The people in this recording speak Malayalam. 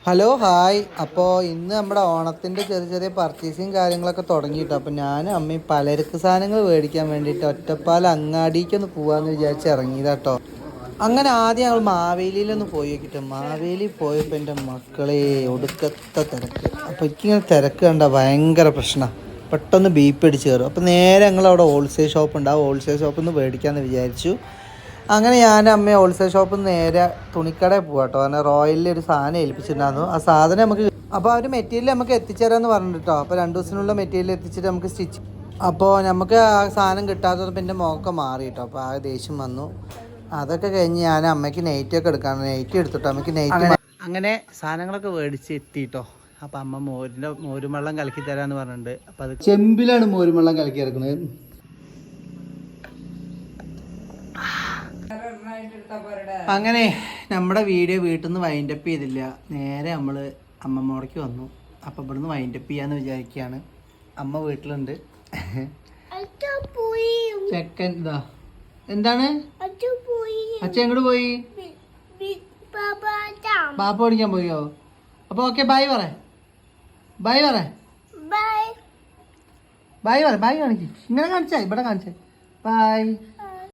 Hello hi. അപ്പോൾ ഇന്ന് നമ്മുടെ ഓണത്തിൻ്റെ ചെറിയ ചെറിയ പർച്ചേസിങ് കാര്യങ്ങളൊക്കെ തുടങ്ങിയിട്ടോ. അപ്പോൾ ഞാനും അമ്മയും പലചരക്ക് സാധനങ്ങൾ മേടിക്കാൻ വേണ്ടിയിട്ട് ഒറ്റപ്പാലം അങ്ങാടിക്കൊന്ന് പോകാമെന്ന് വിചാരിച്ച് ഇറങ്ങിയതാട്ടോ. അങ്ങനെ ആദ്യം ഞങ്ങൾ മാവേലിയിലൊന്ന് പോയി നോക്കിയിട്ട് മാവേലി പോയപ്പോൾ എൻ്റെ മക്കളെ ഒടുക്കത്തെ തിരക്ക്. അപ്പോൾ എനിക്കിങ്ങനെ തിരക്ക് കണ്ട ഭയങ്കര പ്രശ്നമാണ്. പെട്ടെന്ന് ബീപ്പ് അടിച്ച് കയറും. അപ്പോൾ നേരെ ഞങ്ങളവിടെ ഹോൾസെയിൽ ഷോപ്പ് ഉണ്ട്. ആ ഹോൾസെയിൽ ഷോപ്പിൽ നിന്ന് മേടിക്കാമെന്ന് വിചാരിച്ചു. അങ്ങനെ ഞാൻ അമ്മയെ ഹോൾസെയിൽ ഷോപ്പിൽ നിന്ന് നേരെ തുണിക്കടയിൽ പോകാം കേട്ടോ. കാരണം റോയലിൽ ഒരു സാധനം ഏൽപ്പിച്ചിട്ടുണ്ടായിരുന്നു. ആ സാധനം നമുക്ക് അപ്പോൾ അവർ മെറ്റീരിയൽ നമുക്ക് എത്തിച്ചേരാമെന്ന് പറഞ്ഞിട്ടോ. അപ്പോൾ 2 ദിവസത്തിനുള്ള മെറ്റീരിയൽ എത്തിച്ചിട്ട് നമുക്ക് സ്റ്റിച്ച്. അപ്പോൾ നമുക്ക് ആ സാധനം കിട്ടാത്തത് പിന്നെ മുഖമൊക്കെ മാറി കേട്ടോ. അപ്പോൾ ആ ദേഷ്യം വന്നു. അതൊക്കെ കഴിഞ്ഞ് ഞാൻ അമ്മയ്ക്ക് നെയ്റ്റൊക്കെ എടുക്കാണ്. നെയ്റ്റ് എടുത്തിട്ടോ. അമ്മയ്ക്ക് നെയ്റ്റ് അങ്ങനെ സാധനങ്ങളൊക്കെ മേടിച്ച് എത്തിയിട്ടോ. അപ്പോൾ അമ്മ മോരും വെള്ളം കലക്കി തരാമെന്ന് പറഞ്ഞിട്ടുണ്ട്. അപ്പോൾ അത് ചെമ്പിലാണ് മോരും വെള്ളം കലക്കി ഇറക്കുന്നത്. അങ്ങനെ നമ്മുടെ വീഡിയോ വീട്ടിൽ നിന്ന് വൈൻഡപ്പ് ചെയ്തില്ല. നേരെ നമ്മൾ അമ്മമ്മോടേക്ക് വന്നു. അപ്പം ഇവിടുന്ന് വൈൻഡപ്പ് ചെയ്യാന്ന് വിചാരിക്കുകയാണ്. അമ്മ വീട്ടിലുണ്ട്. ചെക്കൻ ഇതാ എന്താണ് അച്ഛൻ എങ്ങോട്ട് പോയി? പാപ്പ ഓടിക്കാൻ പോയോ? അപ്പോൾ ഓക്കെ ബൈ പറ. ബൈ പറ. ബൈ പറ. ബൈ കാണിക്ക്. ഇങ്ങനെ കാണിച്ചാ ഇവിടെ കാണിച്ചേ. ബൈ.